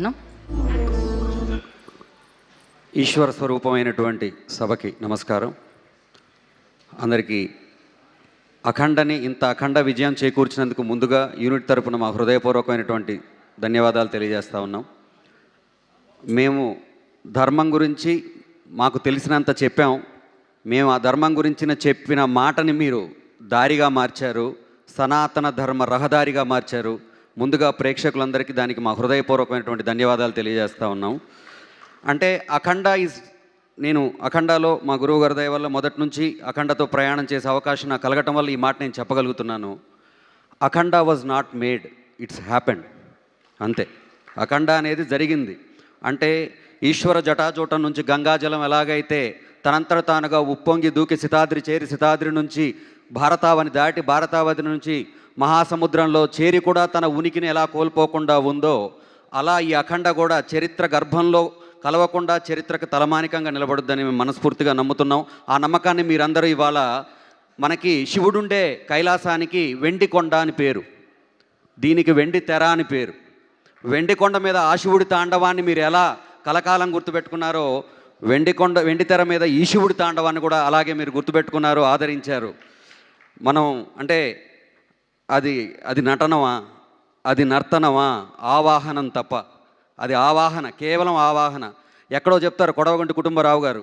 ను ఈశ్వర స్వరూపమైనటువంటి సభకి నమస్కారం. అందరికీ ఇంత అఖండ విజయం చేకూర్చినందుకు ముందుగా యూనిట్ తరపున మా హృదయపూర్వకమైనటువంటి ధన్యవాదాలు తెలియజేస్తూ ఉన్నాం. మేము ధర్మం గురించి మాకు తెలిసినంత చెప్పాం. మేము ఆ ధర్మం గురించిన చెప్పిన మాటని మీరు దారిగా మార్చారు, సనాతన ధర్మ రహదారిగా మార్చారు. ముందుగా ప్రేక్షకులందరికీ దానికి మా హృదయపూర్వకమైనటువంటి ధన్యవాదాలు తెలియజేస్తూ ఉన్నాం. అంటే నేను అఖండాలో మా గురువు గారి దయ వల్ల మొదటి నుంచి అఖండతో ప్రయాణం చేసే అవకాశం నాకు కలగటం వల్ల ఈ మాట నేను చెప్పగలుగుతున్నాను. Akhanda was not made, it's happened. అంతే, అఖండ అనేది జరిగింది. అంటే ఈశ్వర జటాజూటం నుంచి గంగాజలం ఎలాగైతే తనంతట తానుగా ఉప్పొంగి దూకి సితాద్రి చేరి సితాద్రి నుంచి భారతావని దాటి భారతావతి నుంచి మహాసముద్రంలో చేరి కూడా తన ఉనికిని ఎలా కోల్పోకుండా ఉందో, అలా ఈ అఖండ కూడా చరిత్ర గర్భంలో కలవకుండా చరిత్రకు తలమానికంగా నిలబడుద్దని మేము మనస్ఫూర్తిగా నమ్ముతున్నాం. ఆ నమ్మకాన్ని మీరందరూ ఇవాళ మనకి శివుడుండే కైలాసానికి వెండి కొండ అని పేరు, దీనికి వెండి తెర అని పేరు. వెండి కొండ మీద ఆ శివుడి తాండవాన్ని మీరు ఎలా కలకాలం గుర్తుపెట్టుకున్నారో, వెండి తెర మీద ఈ శివుడి తాండవాన్ని కూడా అలాగే మీరు గుర్తుపెట్టుకున్నారు, ఆదరించారు. మనం అంటే అది నటనమా, అది నర్తనమా? ఆవాహనం తప్ప. అది ఆవాహన, కేవలం ఆవాహన. ఎక్కడో చెప్తారు కొడవగంటి కుటుంబరావు గారు,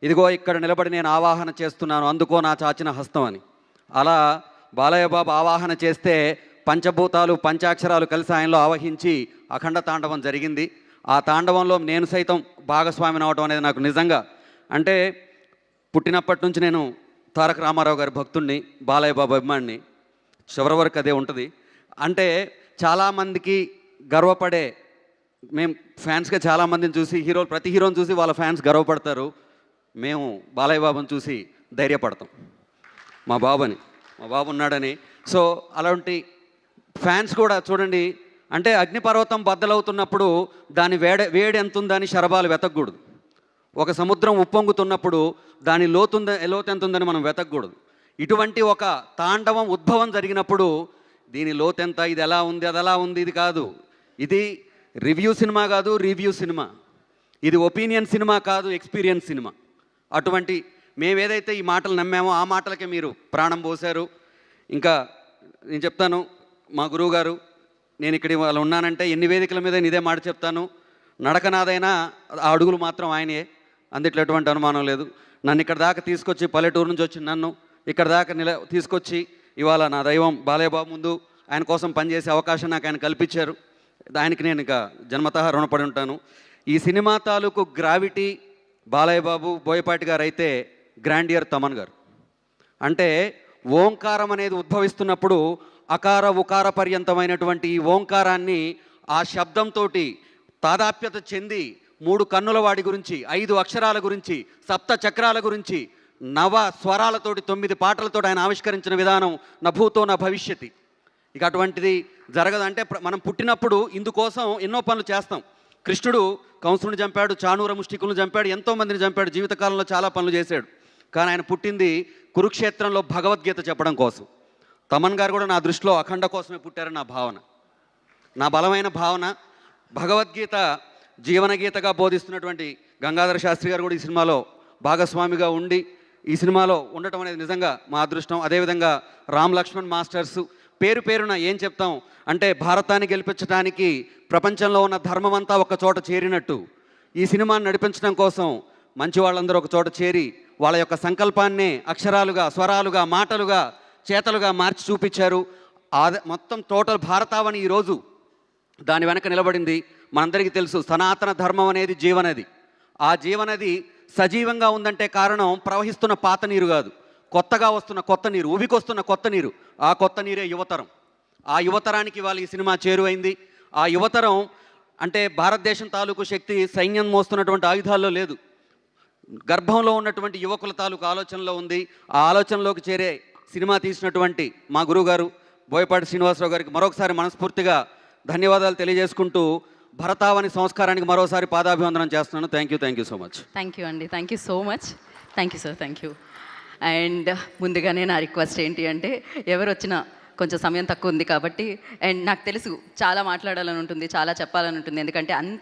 ఇదిగో ఇక్కడ నిలబడి నేను ఆవాహన చేస్తున్నాను, అందుకో నా చాచిన హస్తం అని. అలా బాలయ్య బాబు ఆవాహన చేస్తే పంచభూతాలు పంచాక్షరాలు కలిసి ఆయనలో ఆవహించి అఖండ తాండవం జరిగింది. ఆ తాండవంలో నేను సైతం భాగస్వామిని అవడం అనేది నాకు నిజంగా, అంటే పుట్టినప్పటి నుంచి నేను తారక రామారావు గారి భక్తుడిని, బాలయ్య బాబు అభిమానిని, చివరి వరకు అదే ఉంటుంది. అంటే చాలామందికి గర్వపడే, మేము ఫ్యాన్స్గా చాలామందిని చూసి ప్రతి హీరోని చూసి వాళ్ళ ఫ్యాన్స్ గర్వపడతారు. మేము బాలయ్య బాబుని చూసి ధైర్యపడతాం, మా బాబు ఉన్నాడని. సో అలాంటి ఫ్యాన్స్ కూడా చూడండి, అంటే అగ్నిపర్వతం బద్దలవుతున్నప్పుడు దాని వేడి ఎంత ఉందని శరభాలు వెతకూడదు. ఒక సముద్రం ఉప్పొంగుతున్నప్పుడు దాని లోతు ఎంత ఉందని మనం వెతకూడదు. ఇటువంటి ఒక తాండవం ఉద్భవం జరిగినప్పుడు దీని లోతెంత, ఇది ఎలా ఉంది, అది ఎలా ఉంది, ఇది కాదు. ఇది రివ్యూ సినిమా కాదు, రివ్యూ సినిమా. ఇది ఒపీనియన్ సినిమా కాదు, ఎక్స్పీరియన్స్ సినిమా. అటువంటి మేము ఏదైతే ఈ మాటలు నమ్మామో ఆ మాటలకే మీరు ప్రాణం పోశారు. ఇంకా నేను చెప్తాను, మా గురువు గారు, నేను ఇక్కడ వాళ్ళు ఉన్నానంటే ఎన్ని వేదికల మీద ఇదే మాట చెప్తాను, నడకనాదైనా ఆ అడుగులు మాత్రం ఆయనే, అందుట్లో ఎటువంటి అనుమానం లేదు. నన్ను ఇక్కడ దాకా తీసుకొచ్చి, పల్లెటూరు నుంచి వచ్చి నన్ను ఇక్కడ దాకా తీసుకొచ్చి ఇవాళ నా దైవం బాలయ్య బాబు ముందు ఆయన కోసం పనిచేసే అవకాశం నాకు ఆయన కల్పించారు. ఆయనకి నేను ఇక జన్మతః రుణపడి ఉంటాను. ఈ సినిమా తాలూకు గ్రావిటీ బాలయ్య బాబు, బోయపాటి గారు అయితే గ్రాండియర్ తమన్ గారు. అంటే ఓంకారం అనేది ఉద్భవిస్తున్నప్పుడు అకార ఉకార పర్యంతమైనటువంటి ఈ ఓంకారాన్ని ఆ శబ్దంతో తాదాప్యత చెంది 3 కన్నుల వాడి గురించి, 5 అక్షరాల గురించి, 7 చక్రాల గురించి, 9 స్వరాలతోటి 9 పాటలతో ఆయన ఆవిష్కరించిన విధానం నభూతో నా భవిష్యతి. ఇక అటువంటిది జరగదు. అంటే మనం పుట్టినప్పుడు ఇందుకోసం ఎన్నో పనులు చేస్తాం. కృష్ణుడు కంసుని చంపాడు, చాణూర ముష్టికులను చంపాడు, ఎంతోమందిని చంపాడు, జీవితకాలంలో చాలా పనులు చేశాడు. కానీ ఆయన పుట్టింది కురుక్షేత్రంలో భగవద్గీత చెప్పడం కోసం. తమన్ గారు కూడా నా దృష్టిలో అఖండ కోసమే పుట్టారని నా భావన, నా బలమైన భావన. భగవద్గీత జీవనగీతగా బోధిస్తున్నటువంటి గంగాధర శాస్త్రి గారు కూడా ఈ సినిమాలో భాగస్వామిగా ఉండి ఈ సినిమాలో ఉండటం అనేది నిజంగా మా అదృష్టం. అదేవిధంగా రామ్ లక్ష్మణ్ మాస్టర్స్, పేరున ఏం చెప్తాం అంటే, భారతాన్ని గెలిపించడానికి ప్రపంచంలో ఉన్న ధర్మం అంతా ఒక చోట చేరినట్టు ఈ సినిమాని నడిపించడం కోసం మంచి వాళ్ళందరూ ఒక చోట చేరి వాళ్ళ యొక్క సంకల్పాన్నే అక్షరాలుగా, స్వరాలుగా, మాటలుగా, చేతలుగా మార్చి చూపించారు. మొత్తం టోటల్ భారతావని ఈరోజు దాని వెనక నిలబడింది. మనందరికీ తెలుసు, సనాతన ధర్మం అనేది జీవనది. ఆ జీవనది సజీవంగా ఉందంటే కారణం ప్రవహిస్తున్న పాత నీరు కాదు, కొత్తగా వస్తున్న కొత్త నీరు, ఉవికొస్తున్న కొత్త నీరు. ఆ కొత్త నీరే యువతరం. ఆ యువతరానికి వాళ్ళు ఈ సినిమా చేరువైంది. ఆ యువతరం అంటే భారతదేశం తాలూకు శక్తి సైన్యం మోస్తున్నటువంటి ఆయుధాల్లో లేదు, గర్భంలో ఉన్నటువంటి యువకుల తాలూకు ఆలోచనలో ఉంది. ఆ ఆలోచనలోకి చేరే సినిమా తీసినటువంటి మా గురువుగారు బోయపాటి శ్రీనివాసరావు గారికి మరొకసారి మనస్ఫూర్తిగా ధన్యవాదాలు తెలియజేసుకుంటూ భరతావని సంస్కారానికి మరోసారి పాదాభివందనం చేస్తున్నాను. Thank you so much. Thank you అండి, thank you so much. Thank you sir, thank you. And ముందుగానే నా రిక్వెస్ట్ ఏంటి అంటే, ఎవరు వచ్చినా కొంచెం సమయం తక్కువ ఉంది కాబట్టి, అండ్ నాకు తెలుసు చాలా మాట్లాడాలని ఉంటుంది, చాలా చెప్పాలని ఉంటుంది. ఎందుకంటే